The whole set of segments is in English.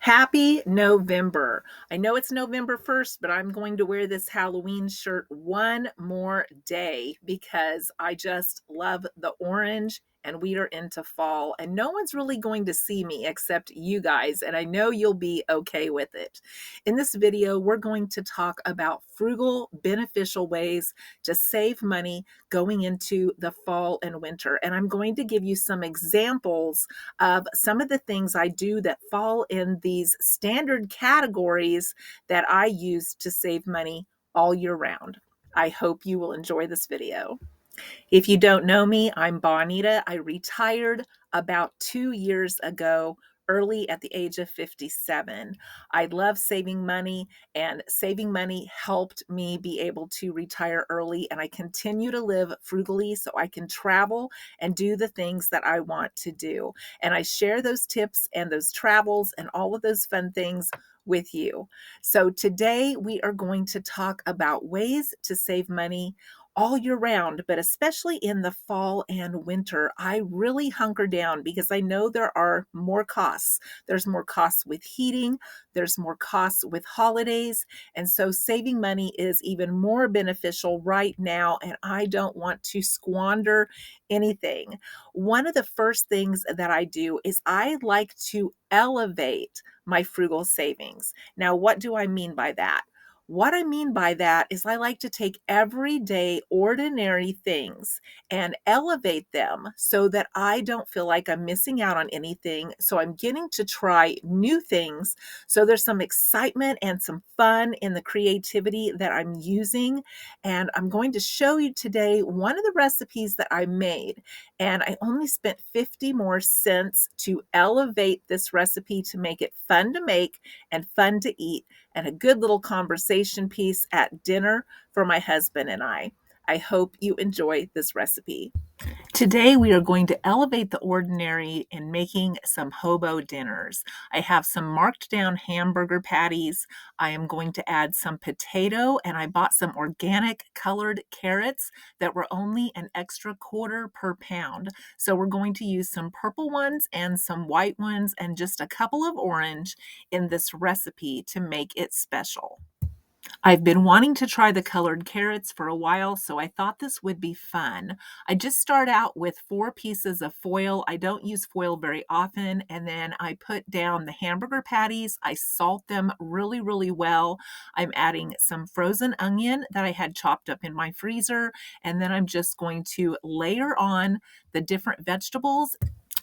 Happy November. I know it's November 1st, but I'm going to wear this Halloween shirt one more day because I just love the orange and we are into fall and no one's really going to see me except you guys, and I know you'll be okay with it. In this video, we're going to talk about frugal, beneficial ways to save money going into the fall and winter, and I'm going to give you some examples of some of the things I do that fall in these standard categories that I use to save money all year round. I hope you will enjoy this video. If you don't know me, I'm Bonita. I retired about 2 years ago, early at the age of 57. I love saving money, and saving money helped me be able to retire early, and I continue to live frugally so I can travel and do the things that I want to do. And I share those tips and those travels and all of those fun things with you. So today we are going to talk about ways to save money all year round, but especially in the fall and winter. I really hunker down because I know there are more costs. There's more costs with heating, there's more costs with holidays, and so saving money is even more beneficial right now, and I don't want to squander anything. One of the first things that I do is I like to elevate my frugal savings. Now, what do I mean by that? What I mean by that is I like to take everyday, ordinary things and elevate them so that I don't feel like I'm missing out on anything. So I'm getting to try new things. So there's some excitement and some fun in the creativity that I'm using. And I'm going to show you today one of the recipes that I made. And I only spent 50 more cents to elevate this recipe to make it fun to make and fun to eat, and a good little conversation piece at dinner for my husband and I. I hope you enjoy this recipe. Today, we are going to elevate the ordinary in making some hobo dinners. I have some marked down hamburger patties. I am going to add some potato, and I bought some organic colored carrots that were only an extra quarter per pound. So we're going to use some purple ones and some white ones and just a couple of orange in this recipe to make it special. I've been wanting to try the colored carrots for a while, so I thought this would be fun. I just start out with 4 pieces of foil. I don't use foil very often, and then I put down the hamburger patties. I salt them really, really well. I'm adding some frozen onion that I had chopped up in my freezer, and then I'm just going to layer on the different vegetables.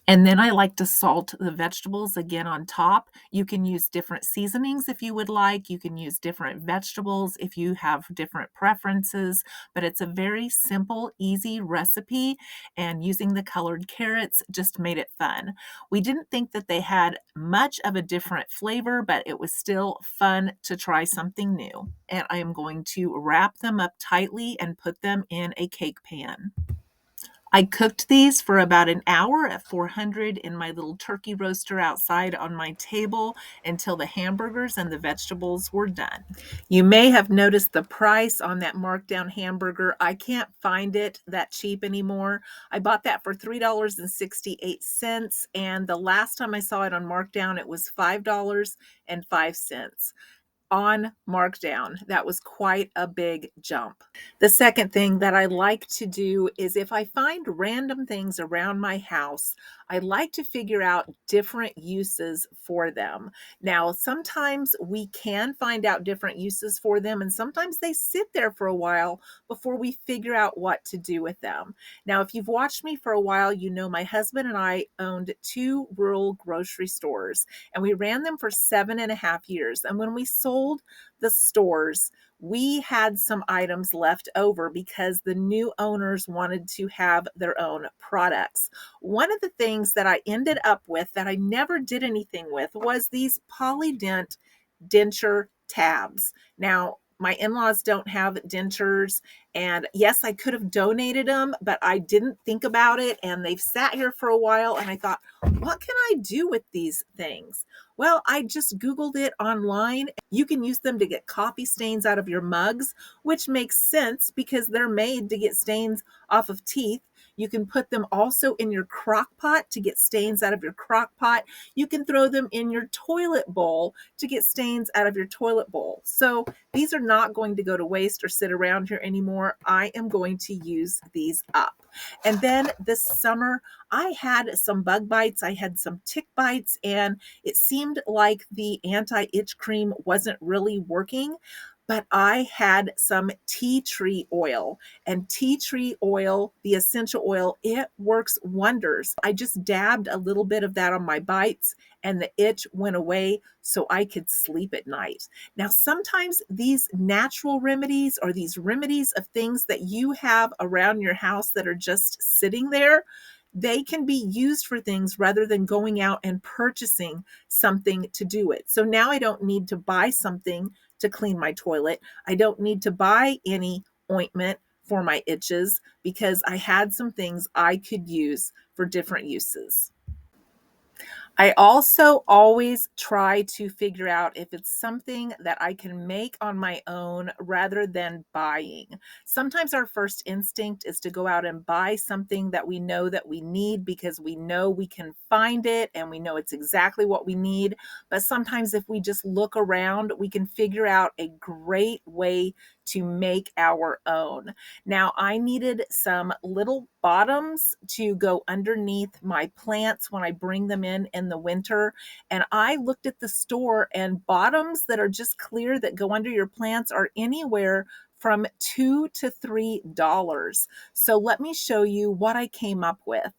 And then I like to salt the vegetables again on top. You can use different seasonings if you would like. You can use different vegetables if you have different preferences, but it's a very simple, easy recipe, and using the colored carrots just made it fun. We didn't think that they had much of a different flavor, but it was still fun to try something new. And I am going to wrap them up tightly and put them in a cake pan. I cooked these for about an hour at 400 in my little turkey roaster outside on my table until the hamburgers and the vegetables were done. You may have noticed the price on that markdown hamburger. I can't find it that cheap anymore. I bought that for $3.68, and the last time I saw it on markdown, it was $5.05 on markdown. That was quite a big jump. The second thing that I like to do is if I find random things around my house, I like to figure out different uses for them. Now, sometimes we can find out different uses for them, and sometimes they sit there for a while before we figure out what to do with them. Now, if you've watched me for a while, you know my husband and I owned 2 rural grocery stores, and we ran them for 7.5 years. And when we sold the stores, we had some items left over because the new owners wanted to have their own products. One of the things that I ended up with that I never did anything with was these Polydent denture tabs. Now, my in-laws don't have dentures, and yes, I could have donated them, but I didn't think about it, and they've sat here for a while, and I thought, what can I do with these things? Well, I just Googled it online. You can use them to get coffee stains out of your mugs, which makes sense because they're made to get stains off of teeth. You can put them also in your crock pot to get stains out of your crock pot. You can throw them in your toilet bowl to get stains out of your toilet bowl. So these are not going to go to waste or sit around here anymore. I am going to use these up. And then this summer, I had some bug bites, I had some tick bites, and it seemed like the anti itch cream wasn't really working. But I had some tea tree oil, and tea tree oil, the essential oil, it works wonders. I just dabbed a little bit of that on my bites, and the itch went away so I could sleep at night. Now, sometimes these natural remedies or these remedies of things that you have around your house that are just sitting there, they can be used for things rather than going out and purchasing something to do it. So now I don't need to buy something to clean my toilet. I don't need to buy any ointment for my itches because I had some things I could use for different uses. I also always try to figure out if it's something that I can make on my own rather than buying. Sometimes our first instinct is to go out and buy something that we know that we need because we know we can find it and we know it's exactly what we need. But sometimes if we just look around, we can figure out a great way to make our own. Now, I needed some little bottoms to go underneath my plants when I bring them in the winter. And I looked at the store, and bottoms that are just clear that go under your plants are anywhere from $2 to $3. So let me show you what I came up with.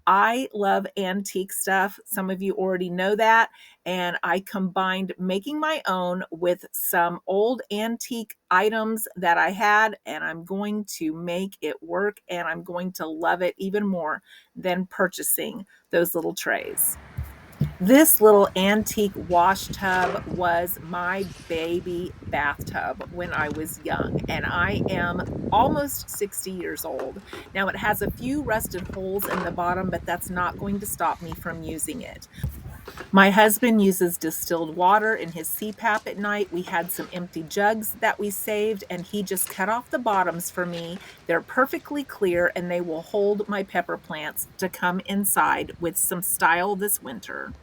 I love antique stuff. Some of you already know that. And I combined making my own with some old antique items that I had, and I'm going to make it work, and I'm going to love it even more than purchasing those little trays. This little antique wash tub was my baby bathtub when I was young, and I am almost 60 years old. Now, it has a few rusted holes in the bottom, but that's not going to stop me from using it. My husband uses distilled water in his CPAP at night. We had some empty jugs that we saved, and he just cut off the bottoms for me. They're perfectly clear, and they will hold my pepper plants to come inside with some style this winter.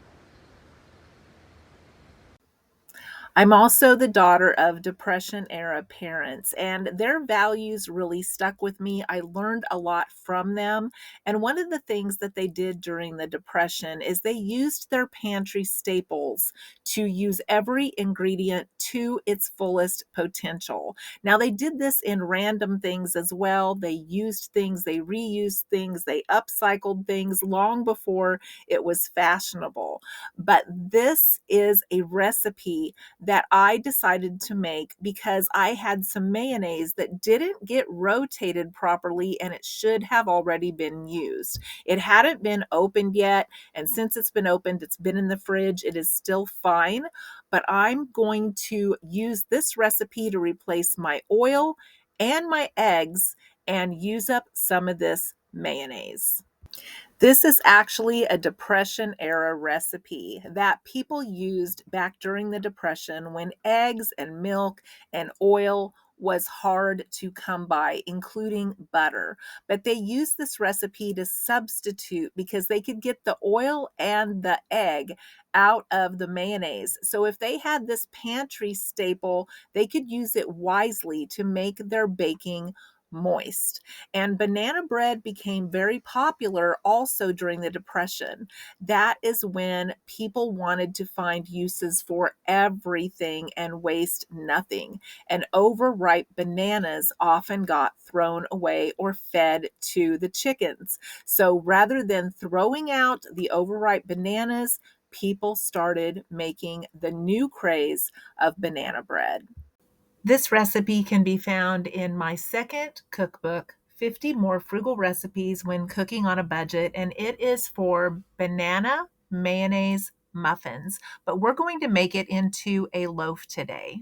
I'm also the daughter of Depression era parents, and their values really stuck with me. I learned a lot from them. And one of the things that they did during the Depression is they used their pantry staples to use every ingredient to its fullest potential. Now, they did this in random things as well. They used things, they reused things, they upcycled things long before it was fashionable. But this is a recipe that I decided to make because I had some mayonnaise that didn't get rotated properly and it should have already been used. It hadn't been opened yet, and since it's been opened, it's been in the fridge, it is still fine. But I'm going to use this recipe to replace my oil and my eggs and use up some of this mayonnaise. This is actually a Depression era recipe that people used back during the Depression when eggs and milk and oil was hard to come by, including butter. But they used this recipe to substitute because they could get the oil and the egg out of the mayonnaise. So if they had this pantry staple, they could use it wisely to make their baking moist. And banana bread became very popular also during the Depression. That is when people wanted to find uses for everything and waste nothing. And overripe bananas often got thrown away or fed to the chickens. So rather than throwing out the overripe bananas, people started making the new craze of banana bread. This recipe can be found in my second cookbook, 50 More Frugal Recipes When Cooking on a Budget, and it is for banana mayonnaise muffins, but we're going to make it into a loaf today.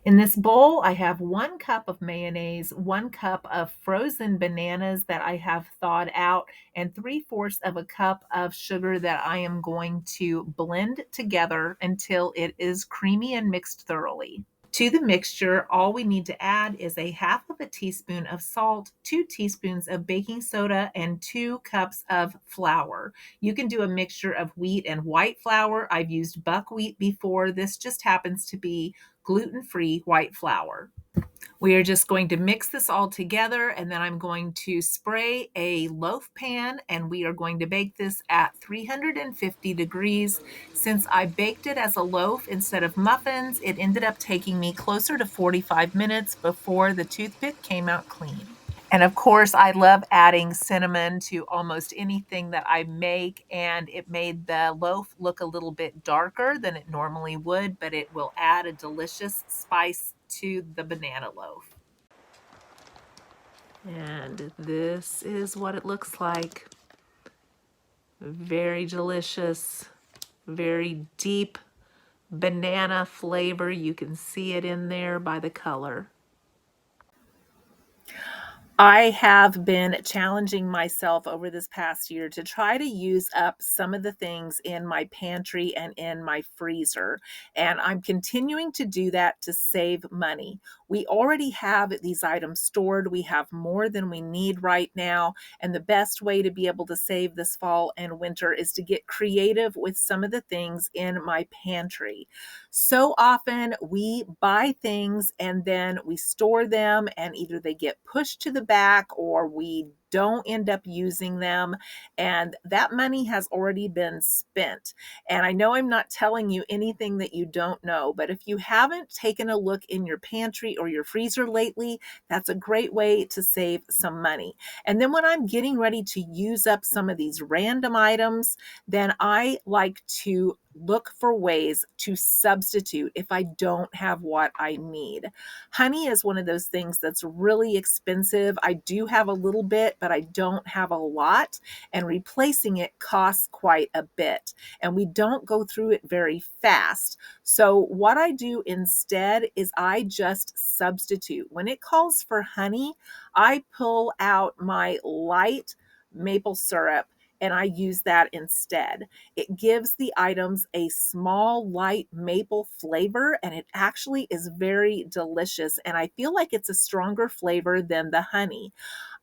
In this bowl, I have 1 cup of mayonnaise, 1 cup of frozen bananas that I have thawed out, and 3/4 of a cup of sugar that I am going to blend together until it is creamy and mixed thoroughly. To the mixture, all we need to add is a half of a teaspoon of salt, 2 teaspoons of baking soda, and 2 cups of flour. You can do a mixture of wheat and white flour. I've used buckwheat before. This just happens to be gluten-free white flour. We are just going to mix this all together, and then I'm going to spray a loaf pan, and we are going to bake this at 350 degrees. Since I baked it as a loaf instead of muffins, it ended up taking me closer to 45 minutes before the toothpick came out clean. And of course, I love adding cinnamon to almost anything that I make, and it made the loaf look a little bit darker than it normally would, but it will add a delicious spice to the banana loaf. And this is what it looks like. Very delicious, very deep banana flavor. You can see it in there by the color. I have been challenging myself over this past year to try to use up some of the things in my pantry and in my freezer. And I'm continuing to do that to save money. We already have these items stored. We have more than we need right now. And the best way to be able to save this fall and winter is to get creative with some of the things in my pantry. So often we buy things and then we store them, and either they get pushed to the back or we don't end up using them. And that money has already been spent. And I know I'm not telling you anything that you don't know, but if you haven't taken a look in your pantry or your freezer lately, that's a great way to save some money. And then when I'm getting ready to use up some of these random items, then I like to look for ways to substitute if I don't have what I need. Honey is one of those things that's really expensive. I do have a little bit, but I don't have a lot, and replacing it costs quite a bit. And we don't go through it very fast. So, what I do instead is I just substitute. When it calls for honey, I pull out my light maple syrup and I use that instead. It gives the items a small, light maple flavor, and it actually is very delicious. And I feel like it's a stronger flavor than the honey.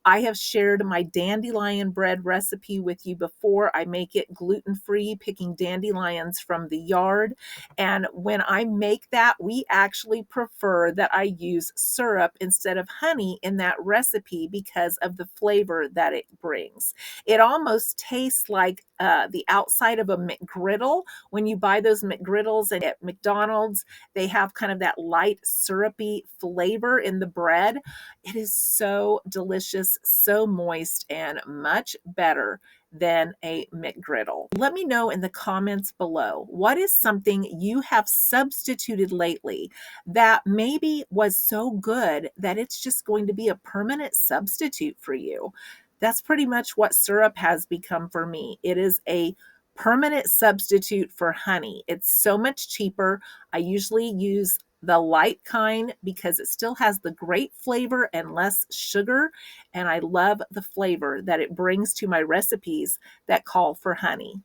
I have shared my dandelion bread recipe with you before. I make it gluten-free, picking dandelions from the yard. And when I make that, we actually prefer that I use syrup instead of honey in that recipe because of the flavor that it brings. It almost tastes like the outside of a McGriddle. When you buy those McGriddles at McDonald's, they have kind of that light syrupy flavor in the bread. It is so delicious, so moist, and much better than a McGriddle. Let me know in the comments below, what is something you have substituted lately that maybe was so good that it's just going to be a permanent substitute for you? That's pretty much what syrup has become for me. It is a permanent substitute for honey. It's so much cheaper. I usually use the light kind because it still has the great flavor and less sugar. And I love the flavor that it brings to my recipes that call for honey.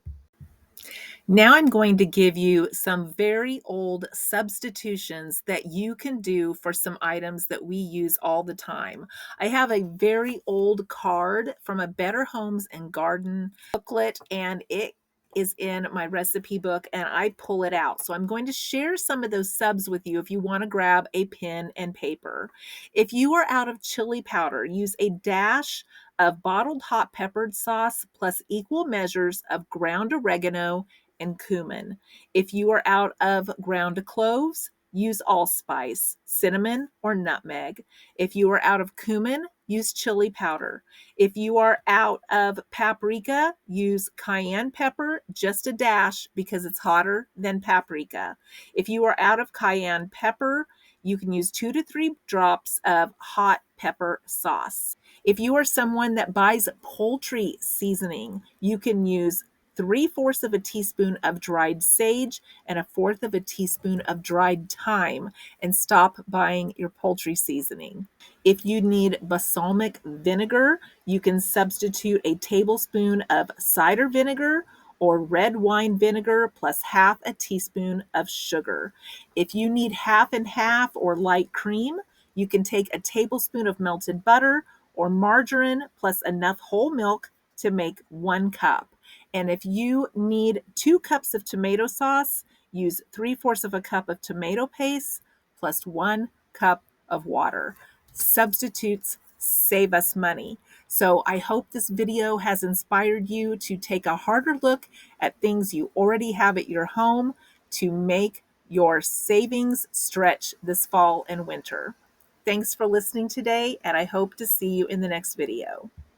Now I'm going to give you some very old substitutions that you can do for some items that we use all the time. I have a very old card from a Better Homes and Garden booklet, and it is in my recipe book, and I pull it out. So I'm going to share some of those subs with you if you want to grab a pen and paper. If you are out of chili powder, use a dash of bottled hot peppered sauce plus equal measures of ground oregano and cumin. If you are out of ground cloves, use allspice, cinnamon, or nutmeg. If you are out of cumin, use chili powder. If you are out of paprika, use cayenne pepper, just a dash because it's hotter than paprika. If you are out of cayenne pepper, you can use 2 to 3 drops of hot pepper sauce. If you are someone that buys poultry seasoning, you can use 3/4 of a teaspoon of dried sage and 1/4 of a teaspoon of dried thyme, and stop buying your poultry seasoning. If you need balsamic vinegar, you can substitute a tablespoon of cider vinegar or red wine vinegar plus half a teaspoon of sugar. If you need half and half or light cream, you can take a tablespoon of melted butter or margarine plus enough whole milk to make 1 cup. And if you need 2 cups of tomato sauce, use 3/4 of a cup of tomato paste plus 1 cup of water. Substitutes save us money. So I hope this video has inspired you to take a harder look at things you already have at your home to make your savings stretch this fall and winter. Thanks for listening today, and I hope to see you in the next video.